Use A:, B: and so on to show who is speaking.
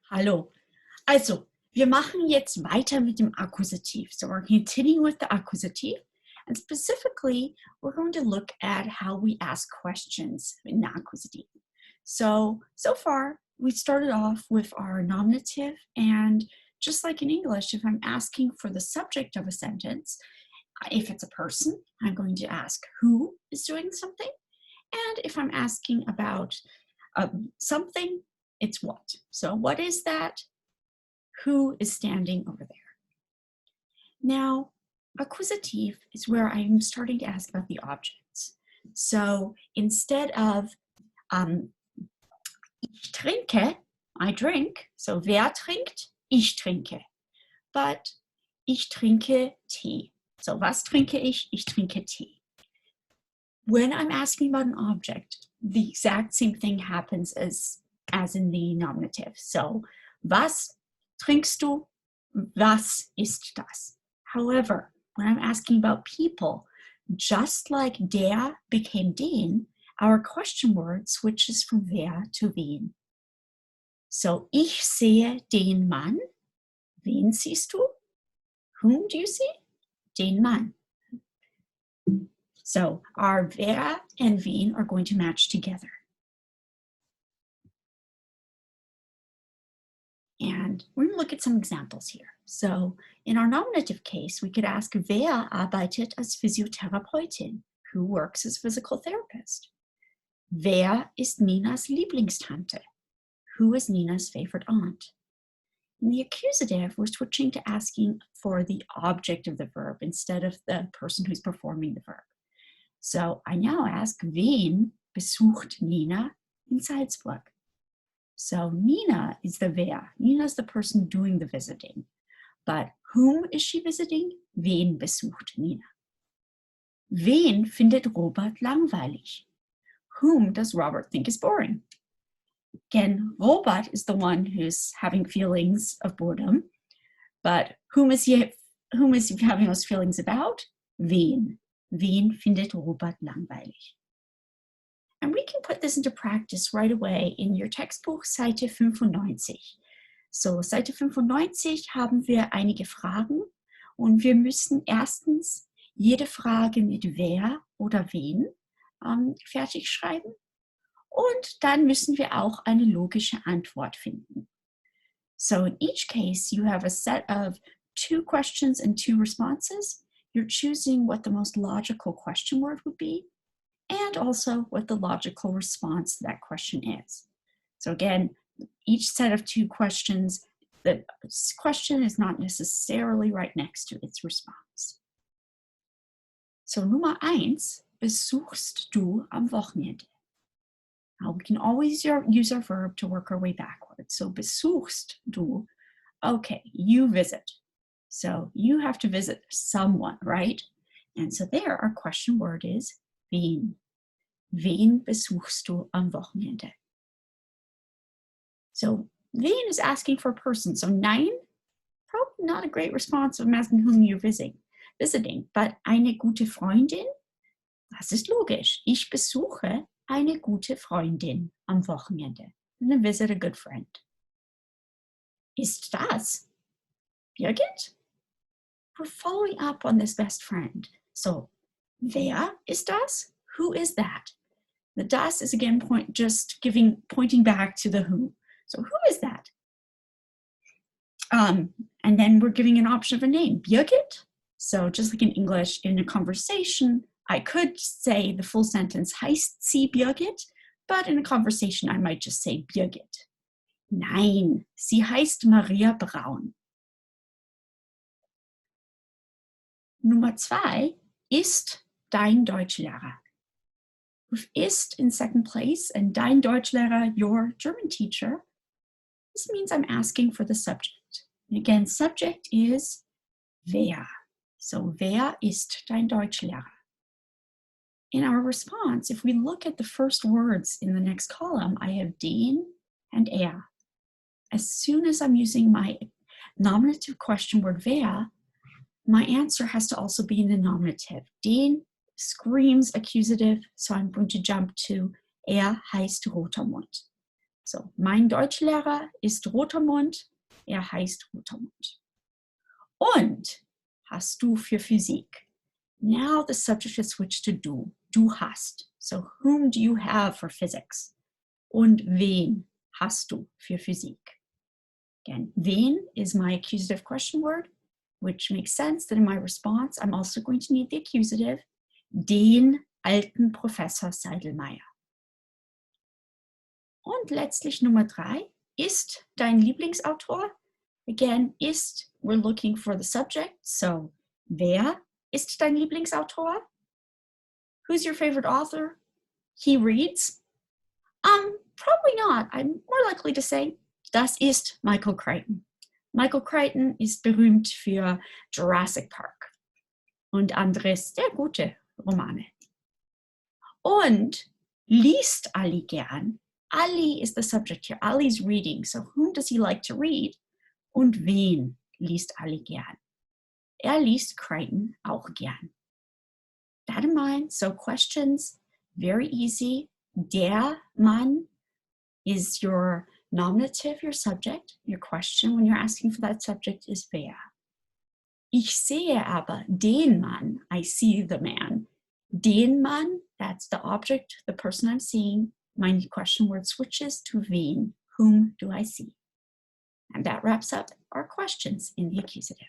A: Hallo. Also, wir machen jetzt weiter mit dem Accusative. So we're continuing with the accusative. And specifically, we're going to look at how we ask questions in the accusative. So far, we started off with our nominative. And just like in English, if I'm asking for the subject of a sentence, if it's a person, I'm going to ask who is doing something. And if I'm asking about something, it's what. So what is that? Who is standing over there? Now, accusative is where I'm starting to ask about the objects. So instead of ich trinke, I drink. So wer trinkt? Ich trinke. But ich trinke Tee. So was trinke ich? Ich trinke Tee. When I'm asking about an object, the exact same thing happens as in the nominative. So, was trinkst du? Was ist das? However, when I'm asking about people, just like der became den, our question word switches from wer to wen. So, ich sehe den Mann. Wen siehst du? Whom do you see? Den Mann. So, our wer and wen are going to match together. And we're going to look at some examples here. So in our nominative case, we could ask, wer arbeitet als Physiotherapeutin? Who works as a physical therapist? Wer ist Ninas Lieblingstante? Who is Nina's favorite aunt? In the accusative, we're switching to asking for the object of the verb instead of the person who's performing the verb. So I now ask, wen besucht Nina in Salzburg? So Nina is the wer. Nina is the person doing the visiting. But whom is she visiting? Wen besucht Nina? Wen findet Robert langweilig? Whom does Robert think is boring? Again, Robert is the one who's having feelings of boredom. But whom is he having those feelings about? Wen. Wen findet Robert langweilig? And we can put this into practice right away in your textbook, Seite 95. So, Seite 95 haben wir einige Fragen und wir müssen erstens jede Frage mit wer oder wen fertig schreiben und dann müssen wir auch eine logische Antwort finden. So, in each case, you have a set of 2 questions and 2 responses. You're choosing what the most logical question word would be, and also what the logical response to that question is. So again, each set of 2 questions, the question is not necessarily right next to its response. So Nummer 1, besuchst du am Wochenende? Now we can always use our verb to work our way backwards. So besuchst du, okay, you visit. So you have to visit someone, right? And so there our question word is wen. Wen besuchst du am Wochenende? So wen is asking for a person. So nein, probably not a great response if I'm asking whom you're visiting. But eine gute Freundin, das ist logisch. Ich besuche eine gute Freundin am Wochenende. I'm going to visit a good friend. Ist das Birgit? We're following up on this best friend. So wer ist das? Who is that? The das is again pointing back to the who. So who is that? And then we're giving an option of a name, Birgit. So just like in English, in a conversation, I could say the full sentence, heißt sie Birgit? But in a conversation, I might just say Birgit. Nein, sie heißt Maria Braun. Nummer 2, ist dein Deutschlehrer? With ist in second place and dein Deutschlehrer, your German teacher, this means I'm asking for the subject. And again, subject is wer. So wer ist dein Deutschlehrer? In our response, if we look at the first words in the next column, I have den and er. As soon as I'm using my nominative question word wer, my answer has to also be in the nominative. Den screams accusative, so I'm going to jump to er heißt roter Mund. So, mein Deutschlehrer ist Rotermund, heißt Rotermund. Und hast du für Physik? Now the subject has switched to du. Du hast. So, whom do you have for physics? Und wen hast du für Physik? Again, wen is my accusative question word, which makes sense that in my response, I'm also going to need the accusative, den alten Professor Seidelmeier. Und letztlich Nummer 3, ist dein Lieblingsautor? Again, ist, we're looking for the subject, so wer ist dein Lieblingsautor? Who's your favorite author? He reads? Probably not. I'm more likely to say, das ist Michael Crichton. Michael Crichton ist berühmt für Jurassic Park und andere sehr gute Romane. Und liest Ali gern? Ali is the subject here. Ali's reading. So whom does he like to read? Und wen liest Ali gern? Liest Crichton auch gern. That in mind. So questions, very easy. Der Mann is your nominative, your subject. Your question when you're asking for that subject is wer. Ich sehe aber den Mann. I see the man. Den Mann, that's the object, the person I'm seeing. My question word switches to wen. Whom do I see? And that wraps up our questions in the accusative.